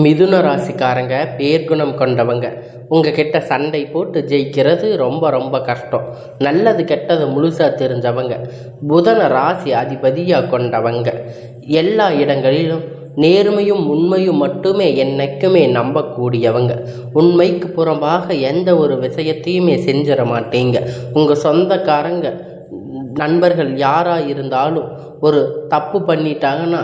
மிதுன ராசிக்காரங்க பேர்குணம் கொண்டவங்க. உங்ககிட்ட சண்டை போட்டு ஜெயிக்கிறது ரொம்ப ரொம்ப கஷ்டம். நல்லது கெட்டது முழுசாக தெரிஞ்சவங்க. புதன ராசி அதிபதியாக கொண்டவங்க. எல்லா இடங்களிலும் நேர்மையும் உண்மையும் மட்டுமே என்னைக்குமே நம்பக்கூடியவங்க. உண்மைக்கு புறம்பாக எந்த ஒரு விஷயத்தையுமே செஞ்சிட மாட்டீங்க. உங்கள் சொந்தக்காரங்க நண்பர்கள் யாராக இருந்தாலும் ஒரு தப்பு பண்ணிட்டாங்கன்னா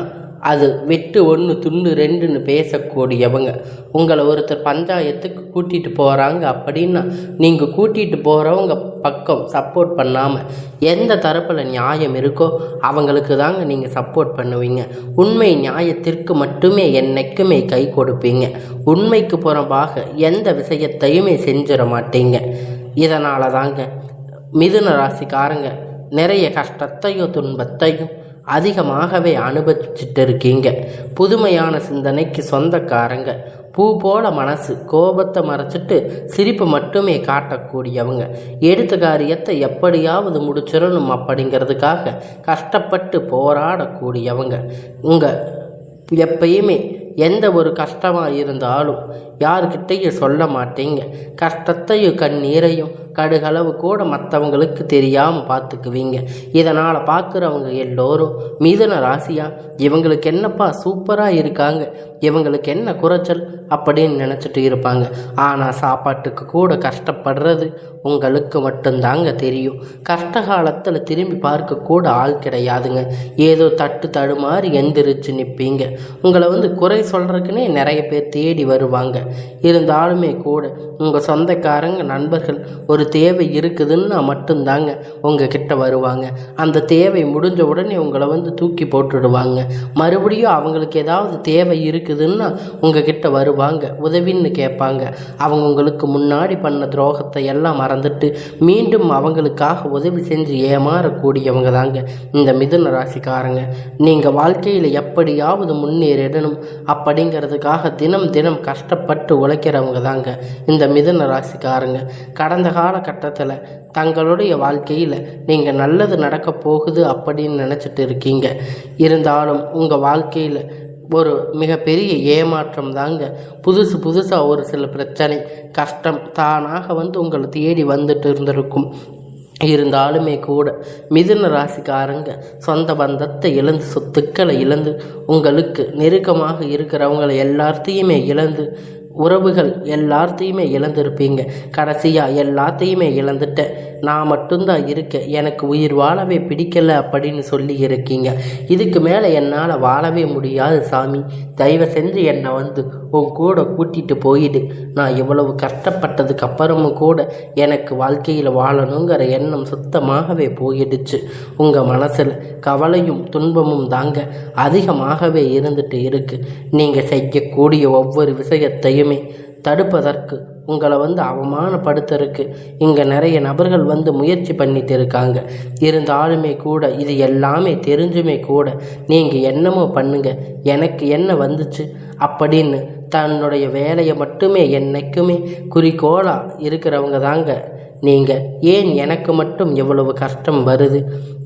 அது வெட்டு 1 துண்டு 2ன்னு பேசக்கூடியவங்க. உங்களை ஒருத்தர் பஞ்சாயத்துக்கு கூட்டிகிட்டு போகிறாங்க அப்படின்னா நீங்கள் கூட்டிகிட்டு போகிறவங்க பக்கம் சப்போர்ட் பண்ணாமல் எந்த தரப்பில் நியாயம் இருக்கோ அவங்களுக்கு தாங்க நீங்கள் சப்போர்ட் பண்ணுவீங்க. உண்மை நியாயத்திற்கு மட்டுமே என்னைக்குமே கை கொடுப்பீங்க. உண்மைக்கு புறம்பாக எந்த விஷயத்தையுமே செஞ்சிட மாட்டீங்க. இதனால தாங்க மிதுன ராசிக்காரங்க நிறைய கஷ்டத்தையும் துன்பத்தையும் அதிகமாகவே அனுபவிச்சுட்டு இருக்கீங்க. புதுமையான சிந்தனைக்கு சொந்தக்காரங்க. பூ போல மனசு, கோபத்தை மறைச்சிட்டு சிரிப்பு மட்டுமே காட்டக்கூடியவங்க. எடுத்த காரியத்தை எப்படியாவது முடிச்சிடணும் அப்படிங்கிறதுக்காக கஷ்டப்பட்டு போராடக்கூடியவங்க. எப்பயுமே எந்த ஒரு கஷ்டமாக இருந்தாலும் யாருக்கிட்டையும் சொல்ல மாட்டீங்க. கஷ்டத்தையும் கண்ணீரையும் கடுகளவு கூட மற்றவங்களுக்கு தெரியாமல் பார்த்துக்குவீங்க. இதனால் பார்க்குறவங்க எல்லோரும் மிதுன ராசியா இவங்களுக்கு என்னப்பா சூப்பராக இருக்காங்க, இவங்களுக்கு என்ன குறைச்சல் அப்படின்னு நினச்சிட்டு இருப்பாங்க. ஆனால் சாப்பாட்டுக்கு கூட கஷ்டப்படுறது உங்களுக்கு மட்டும்தாங்க தெரியும். கஷ்ட காலத்தில் திரும்பி பார்க்க கூட ஆள் கிடையாதுங்க. ஏதோ தட்டு தடுமாறி எந்திரிச்சு நிற்பீங்க. உங்களை குறை சொல்கிறதுக்குன்னே நிறைய பேர் தேடி வருவாங்க. இருந்தாலுமே கூட உங்கள் சொந்தக்காரங்க நண்பர்கள் ஒரு தேவை இருக்குதுன்னா மட்டும்தாங்க உங்ககிட்ட வருவாங்க. அந்த தேவை முடிஞ்ச உடனே உங்களை தூக்கி போட்டுடுவாங்க. மறுபடியும் அவங்களுக்கு ஏதாவது தேவை இருக்குதுன்னா உங்ககிட்ட வருவாங்க, உதவின்னு கேட்பாங்க. அவங்க உங்களுக்கு முன்னாடி பண்ண துரோகத்தை எல்லாம் மறந்துட்டு மீண்டும் அவங்களுக்காக உதவி செஞ்சு ஏமாறக்கூடியவங்க தாங்க இந்த மிதுன ராசிக்காரங்க. நீங்கள் வாழ்க்கையில் எப்படியாவது முன்னேறிடணும் அப்படிங்கிறதுக்காக தினம் தினம் கஷ்டப்பட்டு உழைக்கிறவங்க தாங்க இந்த மிதுன ராசிக்காரங்க. கடந்த காலகட்டத்தில் தங்களுடைய வாழ்க்கையில் நீங்கள் நல்லது நடக்க போகுது அப்படின்னு நினச்சிட்டு இருக்கீங்க. இருந்தாலும் உங்கள் வாழ்க்கையில் ஒரு மிகப்பெரிய ஏமாற்றம் தாங்க. புதுசாக ஒரு சில பிரச்சனை கஷ்டம் தானாக உங்களை தேடி வந்துட்டு இருந்திருக்கும். இருந்தாலுமே கூட மிதுன ராசிக்காரங்க சொந்த பந்தத்தை இழந்து, சொத்துக்களை இழந்து, உங்களுக்கு நெருக்கமாக இருக்கிறவங்களை எல்லாத்தையுமே இழந்து, உறவுகள் எல்லாத்தையுமே இழந்திருப்பீங்க. கடைசியாக எல்லாத்தையுமே இழந்துட்ட நான் மட்டும்தான் இருக்கேன், எனக்கு உயிர் வாழவே பிடிக்கலை அப்படின்னு சொல்லி இருக்கீங்க. இதுக்கு மேலே என்னால் வாழவே முடியாது சாமி, தயவு செஞ்சு என்னை உன் கூட கூட்டிகிட்டு போயிடு. நான் இவ்வளவு கஷ்டப்பட்டதுக்கு அப்புறமும் கூட எனக்கு வாழ்க்கையில் வாழணுங்கிற எண்ணம் சுத்தமாகவே போயிடுச்சு. உங்கள் மனசில் கவலையும் துன்பமும் தாங்க அதிகமாகவே இருந்துட்டு இருக்கு. நீங்கள் செய்யக்கூடிய ஒவ்வொரு விஷயத்தையுமே தடுப்பதற்கு, உங்களை அவமானப்படுத்துறதுக்கு இங்கே நிறைய நபர்கள் முயற்சி பண்ணிட்டு இருக்காங்க. இருந்தாலுமே கூட இது எல்லாமே தெரிஞ்சுமே கூட நீங்கள் என்னமோ பண்ணுங்க, எனக்கு என்ன வந்துச்சு அப்படின்னு தன்னுடைய வேலையை மட்டுமே என்னைக்குமே குறிக்கோளாக இருக்கிறவங்க தாங்க நீங்கள். ஏன் எனக்கு மட்டும் எவ்வளவு கஷ்டம் வருது?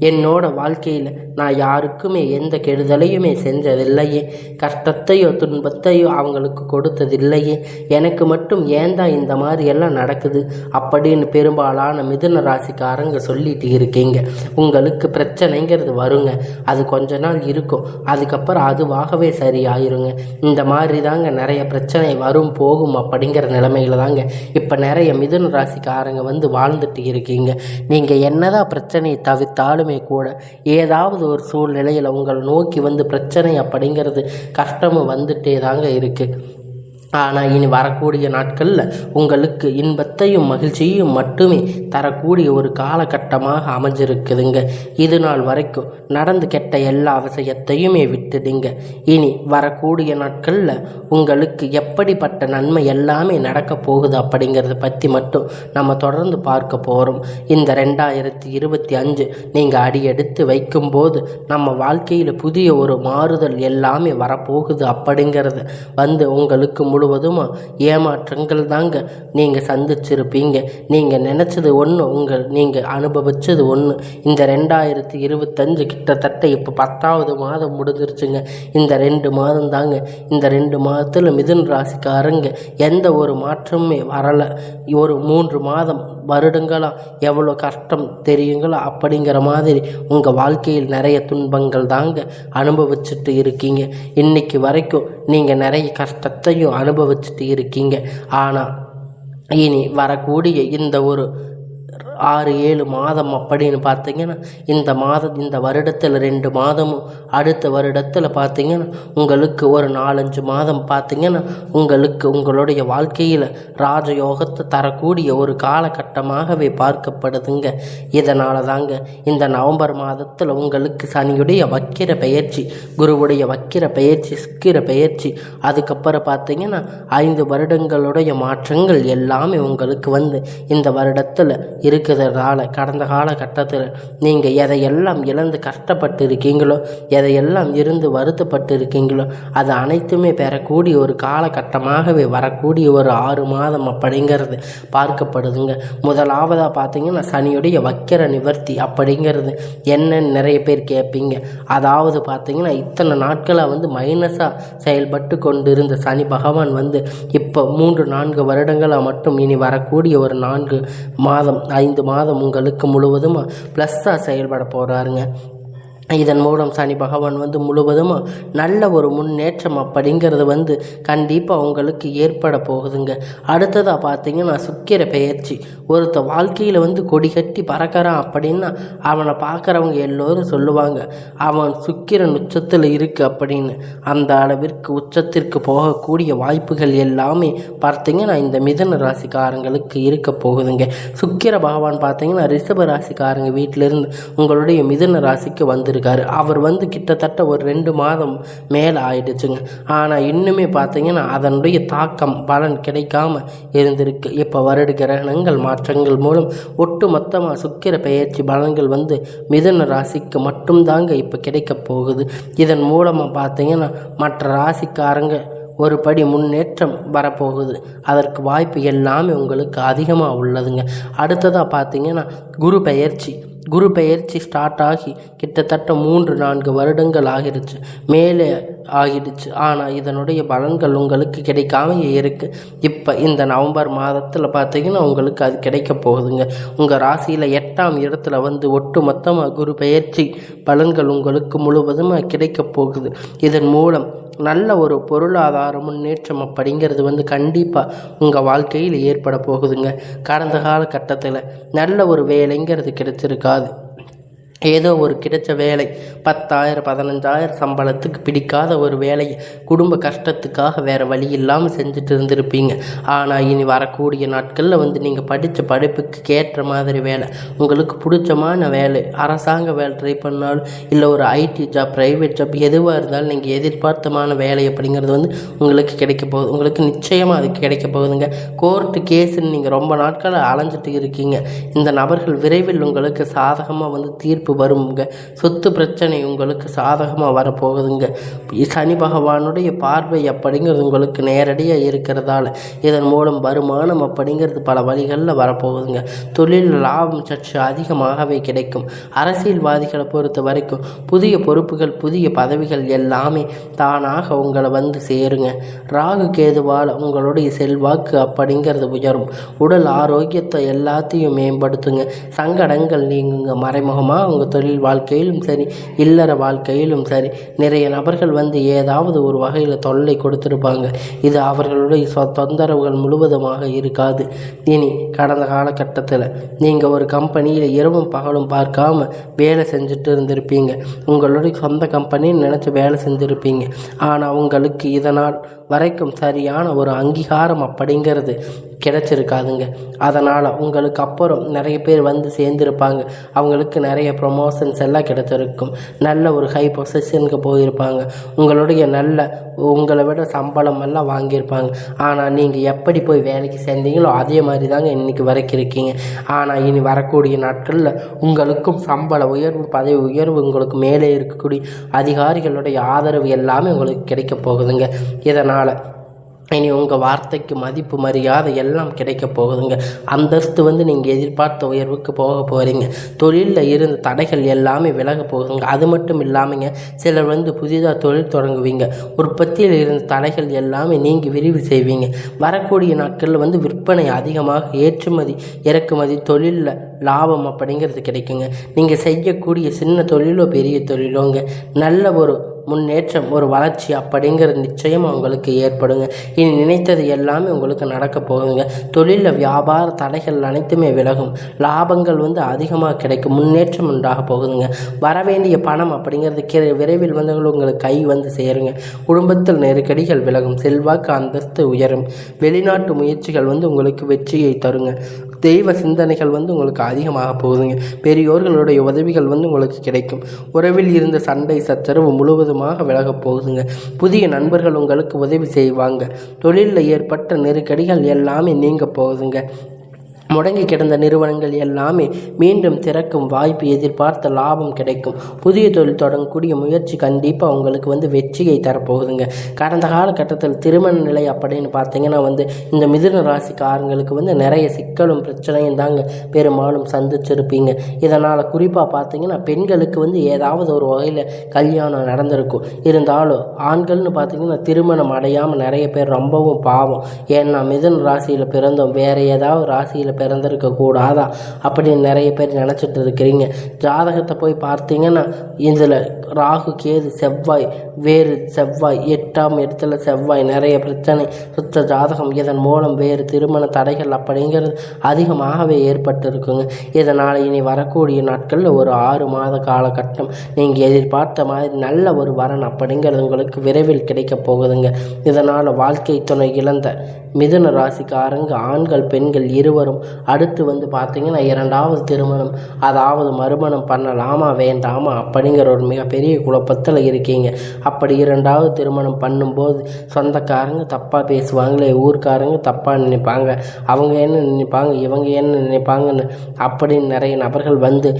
என்னோட வாழ்க்கையில் நான் யாருக்குமே எந்த கெடுதலையுமே செஞ்சதில்லையே, கஷ்டத்தையோ துன்பத்தையோ அவங்களுக்கு கொடுத்ததில்லையே, எனக்கு மட்டும் ஏன் தான் இந்த மாதிரி எல்லாம் நடக்குது அப்படின்னு பெரும்பாலான மிதுன ராசிக்காரங்க சொல்லிட்டு இருக்கீங்க. உங்களுக்கு பிரச்சனைங்கிறது வருங்க, அது கொஞ்ச நாள் இருக்கும், அதுக்கப்புறம் அதுவாகவே சரியாயிருங்க. இந்த மாதிரி தாங்க நிறைய பிரச்சனை வரும் போகும் அப்படிங்கிற நிலைமையில தாங்க இப்போ நிறைய மிதுன ராசிக்காரங்க வாழ்ந்துட்டு இருக்கீங்க. நீங்கள் என்னதான் பிரச்சனையை தவிர்த்தாலுமே கூட ஏதாவது ஒரு சூழ்நிலையில் உங்களை நோக்கி பிரச்சனை அப்படிங்கிறது கஷ்டமும் வந்துட்டே தாங்க இருக்குது. ஆனால் இனி வரக்கூடிய நாட்களில் உங்களுக்கு இன்பத்தையும் மகிழ்ச்சியையும் மட்டுமே தரக்கூடிய ஒரு காலகட்டமாக அமைஞ்சிருக்குதுங்க. இது நாள் வரைக்கும் நடந்து கெட்ட எல்லா விஷயத்தையுமே விட்டுடுங்க. இனி வரக்கூடிய நாட்களில் உங்களுக்கு எப்படிப்பட்ட நன்மை எல்லாமே நடக்க போகுது அப்படிங்கிறத பற்றி மட்டும் நம்ம தொடர்ந்து பார்க்க போகிறோம். இந்த 2025 நீங்கள் அடியெடுத்து வைக்கும்போது நம்ம வாழ்க்கையில் புதிய ஒரு மாறுதல் எல்லாமே வரப்போகுது அப்படிங்கிறத உங்களுக்கு முழுவதும் ஏமாற்றங்கள் தாங்க நீங்கள் சந்திச்சிருப்பீங்க. நீங்கள் நினச்சது ஒன்று, நீங்கள் அனுபவிச்சது ஒன்று. இந்த 2025 கிட்டத்தட்ட இப்போ 10வது மாதம் முடிஞ்சிருச்சுங்க. இந்த 2 மாதம் தாங்க. இந்த 2 மாதத்தில் மிதுன ராசிக்காரங்க எந்த ஒரு மாற்றமே வரலை. ஒரு 3 மாதம் வருடங்களாக எவ்வளோ கஷ்டம் தெரியுங்களா? அப்படிங்கிற மாதிரி உங்கள் வாழ்க்கையில் நிறைய துன்பங்கள் தாங்க அனுபவிச்சுட்டு இருக்கீங்க. இன்னைக்கு வரைக்கும் நீங்கள் நிறைய கஷ்டத்தையும் அனுபவிச்சுட்டு இருக்கீங்க. ஆனால் இனி வரக்கூடிய இந்த ஒரு 6-7 மாதம் அப்படின்னு பார்த்தீங்கன்னா, இந்த வருடத்தில் 2 மாதமும், அடுத்த வருடத்தில் பார்த்தீங்கன்னா உங்களுக்கு ஒரு 4-5 மாதம் பார்த்தீங்கன்னா உங்களுக்கு உங்களுடைய வாழ்க்கையில் ராஜயோகத்தை தரக்கூடிய ஒரு காலகட்டமாகவே பார்க்கப்படுதுங்க. இதனால தாங்க இந்த நவம்பர் மாதத்தில் உங்களுக்கு சனியுடைய வக்கிர பெயர்ச்சி, குருவுடைய வக்கிர பெயர்ச்சி, சுக்கிர பெயர்ச்சி, அதுக்கப்புறம் பார்த்தீங்கன்னா 5 வருடங்களுடைய மாற்றங்கள் எல்லாமே உங்களுக்கு இந்த வருடத்தில் இருக்கிறதால கடந்த காலகட்டத்தில் நீங்கள் எதையெல்லாம் இழந்து கஷ்டப்பட்டு இருக்கீங்களோ, எதையெல்லாம் இருந்து வருத்தப்பட்டு இருக்கீங்களோ, அது அனைத்துமே பெறக்கூடிய ஒரு காலகட்டமாகவே வரக்கூடிய ஒரு 6 மாதம் அப்படிங்கிறது பார்க்கப்படுதுங்க. முதலாவதாக பார்த்தீங்கன்னா சனியுடைய வக்கிர நிவர்த்தி அப்படிங்கிறது என்னன்னு நிறைய பேர் கேட்பீங்க. அதாவது பார்த்தீங்கன்னா இத்தனை நாட்களாக மைனஸாக செயல்பட்டு கொண்டு இருந்த சனி பகவான் இப்போ 3-4 வருடங்களாக மட்டும் இனி வரக்கூடிய ஒரு 4 மாதம் 5 மாதம் உங்களுக்கு முழுவதும் ப்ளஸ்ஸாக செயல்பட போகிறாருங்க. இதன் மூலம் சனி பகவான் முழுவதும் நல்ல ஒரு முன்னேற்றம் அப்படிங்கிறது கண்டிப்பாக உங்களுக்கு ஏற்பட போகுதுங்க. அடுத்ததாக பார்த்தீங்கன்னா சுக்கிர பெயர்ச்சி. ஒருத்த வாழ்க்கையில் கொடி கட்டி பறக்கிறான் அப்படின்னா அவனை பார்க்குறவங்க எல்லோரும் சொல்லுவாங்க அவன் சுக்கிரன் உச்சத்தில் இருக்குது அப்படின்னு. அந்த அளவிற்கு உச்சத்திற்கு போகக்கூடிய வாய்ப்புகள் எல்லாமே பார்த்தீங்கன்னா இந்த மிதுன ராசிக்காரங்களுக்கு இருக்க போகுதுங்க. சுக்கிர பகவான் பார்த்தீங்கன்னா ரிஷப ராசிக்காரங்க வீட்டிலிருந்து உங்களுடைய மிதுன ராசிக்கு வந்திருக்காரு. அவர் கிட்டத்தட்ட ஒரு 2 மாதம் மேலே ஆயிடுச்சுங்க. ஆனால் இன்னுமே பார்த்தீங்கன்னா அதனுடைய தாக்கம் பலன் கிடைக்காம இருந்திருக்கு. இப்போ வருட கிரகணங்கள் மாற்றங்கள் மூலம் ஒட்டு மொத்தமாக சுக்கிர பெயர்ச்சி பலன்கள் மிதுன ராசிக்கு மட்டும்தாங்க இப்போ கிடைக்க போகுது. இதன் மூலமாக பார்த்தீங்கன்னா மற்ற ராசிக்காரங்க ஒரு படி முன்னேற்றம் வரப்போகுது. அதற்கு வாய்ப்பு எல்லாமே உங்களுக்கு அதிகமாக உள்ளதுங்க. அடுத்ததாக பார்த்தீங்கன்னா குரு பெயர்ச்சி ஸ்டார்ட் ஆகி கிட்டத்தட்ட 3-4 வருடங்கள் மேலே ஆகிடுச்சு. ஆனால் இதனுடைய பலன்கள் உங்களுக்கு கிடைக்காம இருக்குது. இப்போ இந்த நவம்பர் மாதத்தில் பார்த்தீங்கன்னா உங்களுக்கு அது கிடைக்க போகுதுங்க. உங்கள் ராசியில் 8ஆம் இடத்துல ஒட்டு மொத்தமாக குரு பெயர்ச்சி பலன்கள் உங்களுக்கு முழுவதுமாக கிடைக்க போகுது. இதன் மூலம் நல்ல ஒரு பொருளாதார முன்னேற்றம் அப்படிங்கிறது கண்டிப்பாக உங்கள் வாழ்க்கையில் ஏற்பட போகுதுங்க. கடந்த காலகட்டத்தில் நல்ல ஒரு வேலைங்கிறது கிடைச்சிருக்காது. ஏதோ ஒரு கிடைச்ச வேலை 10,000-15,000 சம்பளத்துக்கு பிடிக்காத ஒரு வேலையை குடும்ப கஷ்டத்துக்காக வேறு வழி இல்லாமல் செஞ்சுட்டு இருந்திருப்பீங்க. ஆனால் இனி வரக்கூடிய நாட்களில் நீங்கள் படித்த படிப்புக்கு ஏற்ற மாதிரி வேலை, உங்களுக்கு பிடிச்சமான வேலை, அரசாங்க வேலை ட்ரை பண்ணாலும் இல்லை ஒரு ஐடி ஜாப், ப்ரைவேட் ஜாப், எதுவாக இருந்தாலும் நீங்கள் எதிர்பார்த்தமான வேலை அப்படிங்கிறது உங்களுக்கு கிடைக்க போகுது. உங்களுக்கு நிச்சயமாக அதுக்கு கிடைக்க போகுதுங்க. கோர்ட்டு கேஸுன்னு நீங்கள் ரொம்ப நாட்களாக அலைஞ்சிட்டு இருக்கீங்க. இந்த நபர்கள் விரைவில் உங்களுக்கு சாதகமாக தீர்ப்பு வருங்க. சொத்து பிரச்சனை உங்களுக்கு சாதகமாக வரப்போகுதுங்க. சனி பகவானுடைய பார்வை அப்படிங்கிறது உங்களுக்கு நேரடியாக இருக்கிறதால இதன் மூலம் வருமானம் அப்படிங்கிறது பல வழிகளில் வரப்போகுதுங்க. தொழில் லாபம் சற்று அதிகமாகவே கிடைக்கும். அரசியல்வாதிகளை பொறுத்த வரைக்கும் புதிய பொறுப்புகள், புதிய பதவிகள் எல்லாமே தானாக உங்களை சேருங்க. ராகு கேதுவால் உங்களுடைய செல்வாக்கு அப்படிங்கிறது உயரும். உடல் ஆரோக்கியத்தை எல்லாத்தையும் மேம்படுத்துங்க. சங்கடங்கள் நீங்குங்க. மறைமுகமாக உங்கள் தொழில் வாழ்க்கையிலும் சரி, இல்லற வாழ்க்கையிலும் சரி, நிறைய நபர்கள் ஏதாவது ஒரு வகையில் தொல்லை கொடுத்துருப்பாங்க. இது அவர்களுடைய தொந்தரவுகள் முழுவதுமாக இருக்காது. இனி கடந்த காலகட்டத்தில் நீங்கள் ஒரு கம்பெனியில் இரவும் பகலும் பார்க்காம வேலை செஞ்சுட்டு இருந்திருப்பீங்க. உங்களுடைய சொந்த கம்பெனின்னு நினச்சி வேலை செஞ்சுருப்பீங்க. ஆனால் உங்களுக்கு இதனால் வரைக்கும் சரியான ஒரு அங்கீகாரம் அப்படிங்கிறது கிடைச்சிருக்காதுங்க. அதனால் உங்களுக்கு அப்புறம் நிறைய பேர் சேர்ந்துருப்பாங்க. அவங்களுக்கு நிறைய ப்ரொமோஷன்ஸ் எல்லாம் கிடைச்சிருக்கும். நல்ல ஒரு ஹை பொசிஷனுக்கு போயிருப்பாங்க. உங்களை விட சம்பளம் எல்லாம் வாங்கியிருப்பாங்க. ஆனால் நீங்கள் எப்படி போய் வேலைக்கு சேர்ந்தீங்களோ அதே மாதிரி தாங்க இன்றைக்கி வரைக்கும் இருக்கீங்க. ஆனால் இனி வரக்கூடிய நாட்களில் உங்களுக்கும் சம்பள உயர்வு, பதவி உயர்வு, உங்களுக்கு மேலே இருக்கக்கூடிய அதிகாரிகளுடைய ஆதரவு எல்லாமே உங்களுக்கு கிடைக்க போகுதுங்க. இதனால் இனி உங்கள் வார்த்தைக்கு மதிப்பு மரியாதை எல்லாம் கிடைக்க போகுதுங்க. அந்தஸ்து நீங்கள் எதிர்பார்த்த உயர்வுக்கு போக போகிறீங்க. தொழிலில் இருந்த தடைகள் எல்லாமே விலக போகுதுங்க. அது மட்டும் இல்லாமங்க, சிலர் புதிதாக தொழில் தொடங்குவீங்க. உற்பத்தியில் இருந்த தடைகள் எல்லாமே நீங்கள் விரிவு செய்வீங்க. வரக்கூடிய நாட்களில் விற்பனை அதிகமாக, ஏற்றுமதி இறக்குமதி தொழிலில் லாபம் அப்படிங்கிறது கிடைக்குங்க. நீங்கள் செய்யக்கூடிய சின்ன தொழிலோ பெரிய தொழிலோங்க நல்ல ஒரு முன்னேற்றம், ஒரு வளர்ச்சி அப்படிங்கிறது நிச்சயம் உங்களுக்கு ஏற்படுங்க. இனி நினைத்தது எல்லாமே உங்களுக்கு நடக்க போகுங்க. தொழிலில் வியாபார தடைகள் அனைத்துமே விலகும். லாபங்கள் அதிகமாக கிடைக்கும். முன்னேற்றம் உண்டாக போகுதுங்க. வரவேண்டிய பணம் அப்படிங்கிறது விரைவில் உங்களுக்கு கை சேருங்க. குடும்பத்தில் நெருக்கடிகள் விலகும். செல்வாக்கு அந்தஸ்து உயரும். வெளிநாட்டு முயற்சிகள் உங்களுக்கு வெற்றியை தருங்க. தெய்வ சிந்தனைகள் உங்களுக்கு அதிகமாக போகுதுங்க. பெரியோர்களுடைய உதவிகள் உங்களுக்கு கிடைக்கும். உறவில் இருந்த சண்டை சச்சரவு முழுவதுமாக விலகப் போகுதுங்க. புதிய நண்பர்கள் உங்களுக்கு உதவி செய்வாங்க. தொழிலில் ஏற்பட்ட நெருக்கடிகள் எல்லாமே நீங்க போகுதுங்க. முடங்கி கிடந்த நிறுவனங்கள் எல்லாமே மீண்டும் திறக்கும் வாய்ப்பு, எதிர்பார்த்த லாபம் கிடைக்கும். புதிய தொழில் தொடங்கக்கூடிய முயற்சி கண்டிப்பாக உங்களுக்கு வெற்றியை தரப்போகுதுங்க. கடந்த காலகட்டத்தில் திருமண நிலை அப்படின்னு பார்த்தீங்கன்னா இந்த மிதுன ராசிக்காரங்களுக்கு நிறைய சிக்கலும் பிரச்சனையும் தாங்க பெரும்பாலும் சந்திச்சிருப்பீங்க. இதனால் குறிப்பாக பார்த்தீங்கன்னா பெண்களுக்கு ஏதாவது ஒரு வகையில் கல்யாணம் நடந்திருக்கும். இருந்தாலும் ஆண்கள்னு பார்த்தீங்கன்னா திருமணம் அடையாமல் நிறைய பேர் ரொம்பவும் பாவம். ஏன்னா மிதுன ராசியில் பிறந்தோம், வேறு ஏதாவது ராசியில் பிறந்திருக்க கூடாதா அப்படின்னு நிறைய பேர் நினச்சிட்டு இருக்கிறீங்க. ஜாதகத்தை போய் பார்த்தீங்கன்னா இதில் ராகு கேது செவ்வாய், வேறு செவ்வாய் 8ஆம் இடத்துல செவ்வாய், நிறைய பிரச்சனை சுத்த ஜாதகம். இதன் மூலம் வேறு திருமண தடைகள் அப்படிங்கிறது அதிகமாகவே ஏற்பட்டு இருக்குங்க. இதனால் இனி வரக்கூடிய நாட்களில் ஒரு 6 மாத காலகட்டம் நீங்கள் எதிர்பார்த்த மாதிரி நல்ல ஒரு வரன் அப்படிங்கிறது உங்களுக்கு விரைவில் கிடைக்க போகுதுங்க. இதனால் வாழ்க்கை துணை இழந்த மிதுன ராசிக்காரங்க ஆண்கள் பெண்கள் இருவரும் அடுத்து பார்த்தீங்கன்னா 2வது திருமணம், அதாவது மறுமணம் பண்ணலாமா வேண்டாமா அப்படிங்கிற ஒரு மிகப்பெரிய குழப்பத்தில் இருக்கீங்க. அப்படி 2வது திருமணம் பண்ணும்போது சொந்தக்காரங்க தப்பாக பேசுவாங்களே, ஊர்க்காரங்க தப்பாக நினைப்பாங்க, அவங்க என்ன நினைப்பாங்க, இவங்க என்ன நினைப்பாங்கன்னு அப்படின்னு நிறைய நபர்கள் 2வது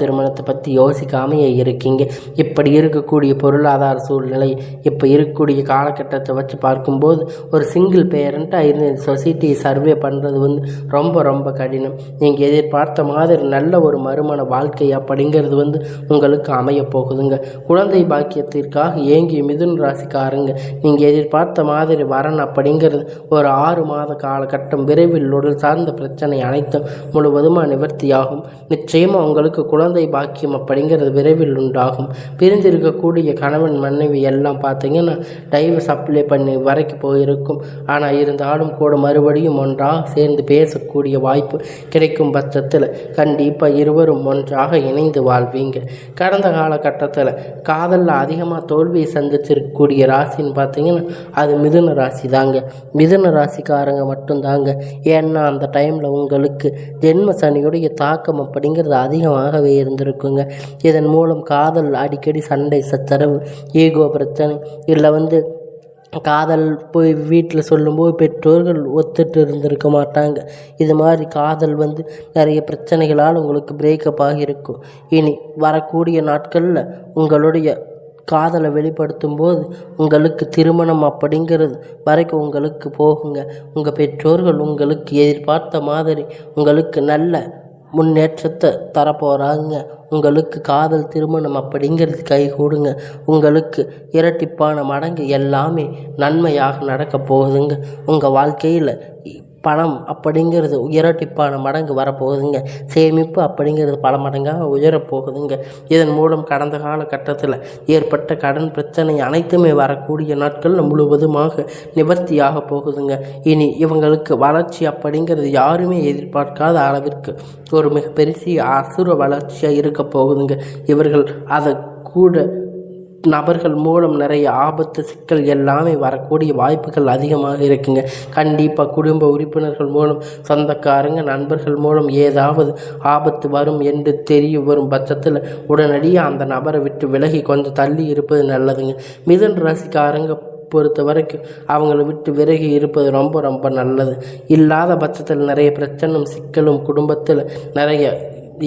திருமணத்தை பற்றி யோசிக்காமையே இருக்கீங்க. இப்படி இருக்கக்கூடிய பொருளாதார சூழ்நிலை, இப்போ இருக்கக்கூடிய காலகட்டத்தை வச்சு பார்க்கும்போது ஒரு சிங்கிள் பேரண்ட்டாக இருந்து சொசைட்டி சர்வே பண்ணுறது ரொம்ப ரொம்ப கடினம். நீங்கள் எதிர்பார்த்த மாதிரி நல்ல ஒரு மறுமண வாழ்க்கை அப்படிங்கிறது உங்களுக்கு அமைய போகுதுங்க. குழந்தை பாக்கியத்திற்காக ஏங்கிய மிதுன ராசிக்காரங்க நீங்கள் எதிர்பார்த்த மாதிரி வரன் அப்படிங்கிறது ஒரு 6 மாத காலகட்டம் விரைவில் உடல் சார்ந்த பிரச்சனை அனைத்தும் முழுவதுமாக நிவர்த்தியாகும். நிச்சயமாக உங்களுக்கு குழந்தை பாக்கியம் அப்படிங்கிறது விரைவில் உண்டாகும். பிரிந்திருக்கக்கூடிய கணவன் மனைவி எல்லாம் பார்த்தீங்கன்னா டைவர்ஸ் அப்ளை பண்ணி வரைக்கும் போயிருக்கும். ஆனால் இருந்தாலும் கூட மறுபடியும் ஒன்றாக சேர்ந்து பேசக்கூடிய வாய்ப்பு கிடைக்கும் பட்சத்தில் கண்டிப்பாக இருவரும் ஒன்றாக இணைந்து வாழ்வீங்க. கடந்த காலகட்டத்தில் காதலில் அதிகமாக தோல்வியை சந்திச்சிருக்கக்கூடிய ராசின்னு பார்த்தீங்கன்னா அது மிதுன ராசி தாங்க. மிதுன ராசிக்காரங்க மட்டும்தாங்க. ஏன்னா அந்த டைமில் உங்களுக்கு ஜென்ம சனியுடைய தாக்கம் அப்படிங்கிறது அதிகமாகவே இருந்திருக்குங்க. இதன் மூலம் காதல் அடிக்கடி சண்டை சச்சரவு, ஈகோ பிரச்சனை, இல்லை காதல் போய் வீட்டில் சொல்லும்போது பெற்றோர்கள் ஒத்துட்டு இருந்திருக்க மாட்டாங்க. இது மாதிரி காதல் நிறைய பிரச்சனைகளால் உங்களுக்கு பிரேக்கப் ஆகியிருக்கும். இனி வரக்கூடிய நாட்களில் உங்களுடைய காதலை வெளிப்படுத்தும் போது உங்களுக்கு திருமணம் அப்படிங்கிறது வரைக்கும் உங்களுக்கு போகுங்க. உங்கள் பெற்றோர்கள் உங்களுக்கு எதிர்பார்த்த மாதிரி உங்களுக்கு நல்ல முன்னேற்றத்தை தரப்போகிறாங்க. உங்களுக்கு காதல் திருமணம் அப்படிங்கிறது கைகூடுங்க. உங்களுக்கு இரட்டிப்பான மடங்கு எல்லாமே நன்மையாக நடக்க போகுதுங்க. உங்கள் வாழ்க்கையில் பணம் அப்படிங்கிறது இரட்டிப்பான மடங்கு வரப்போகுதுங்க. சேமிப்பு அப்படிங்கிறது பல மடங்காக உயரப்போகுதுங்க. இதன் மூலம் கடந்த காலகட்டத்தில் ஏற்பட்ட கடன் பிரச்சனை அனைத்துமே வரக்கூடிய நாட்கள் முழுவதுமாக நிவர்த்தியாக போகுதுங்க. இனி இவங்களுக்கு வளர்ச்சி அப்படிங்கிறது யாருமே எதிர்பார்க்காத அளவிற்கு ஒரு மிகப்பெரிய அசுர வளர்ச்சியாக இருக்க போகுதுங்க. இவர்கள் அதை கூட நபர்கள் மூலம் நிறைய ஆபத்து சிக்கல் எல்லாமே வரக்கூடிய வாய்ப்புகள் அதிகமாக இருக்குங்க. கண்டிப்பாக குடும்ப உறுப்பினர்கள் மூலம், சொந்தக்காரங்க நண்பர்கள் மூலம் ஏதாவது ஆபத்து வரும் என்று தெரிய வரும் பட்சத்தில் உடனடியாக அந்த நபரை விட்டு விலகி கொஞ்சம் தள்ளி இருப்பது நல்லதுங்க. மிதுன ராசிக்காரங்க பொறுத்த வரைக்கும் அவங்கள விட்டு விலகி இருப்பது ரொம்ப ரொம்ப நல்லது. இல்லாத பட்சத்தில் நிறைய பிரச்சனையும் சிக்கலும், குடும்பத்தில் நிறைய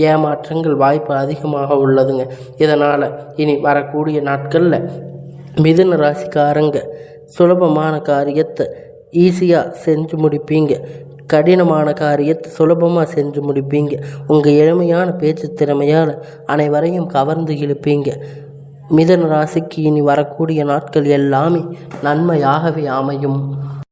ஏமாற்றங்கள் வாய்ப்பு அதிகமாக உள்ளதுங்க. இதனால் இனி வரக்கூடிய நாட்களில் மிதுன ராசிக்காரங்க சுலபமான காரியத்தை ஈஸியாக செஞ்சு முடிப்பீங்க. கடினமான காரியத்தை சுலபமாக செஞ்சு முடிப்பீங்க. உங்கள் எளிமையான பேச்சு திறமையால் அனைவரையும் கவர்ந்து இழுப்பீங்க. மிதுன ராசிக்கு இனி வரக்கூடிய நாட்கள் எல்லாமே நன்மையாகவே அமையும்.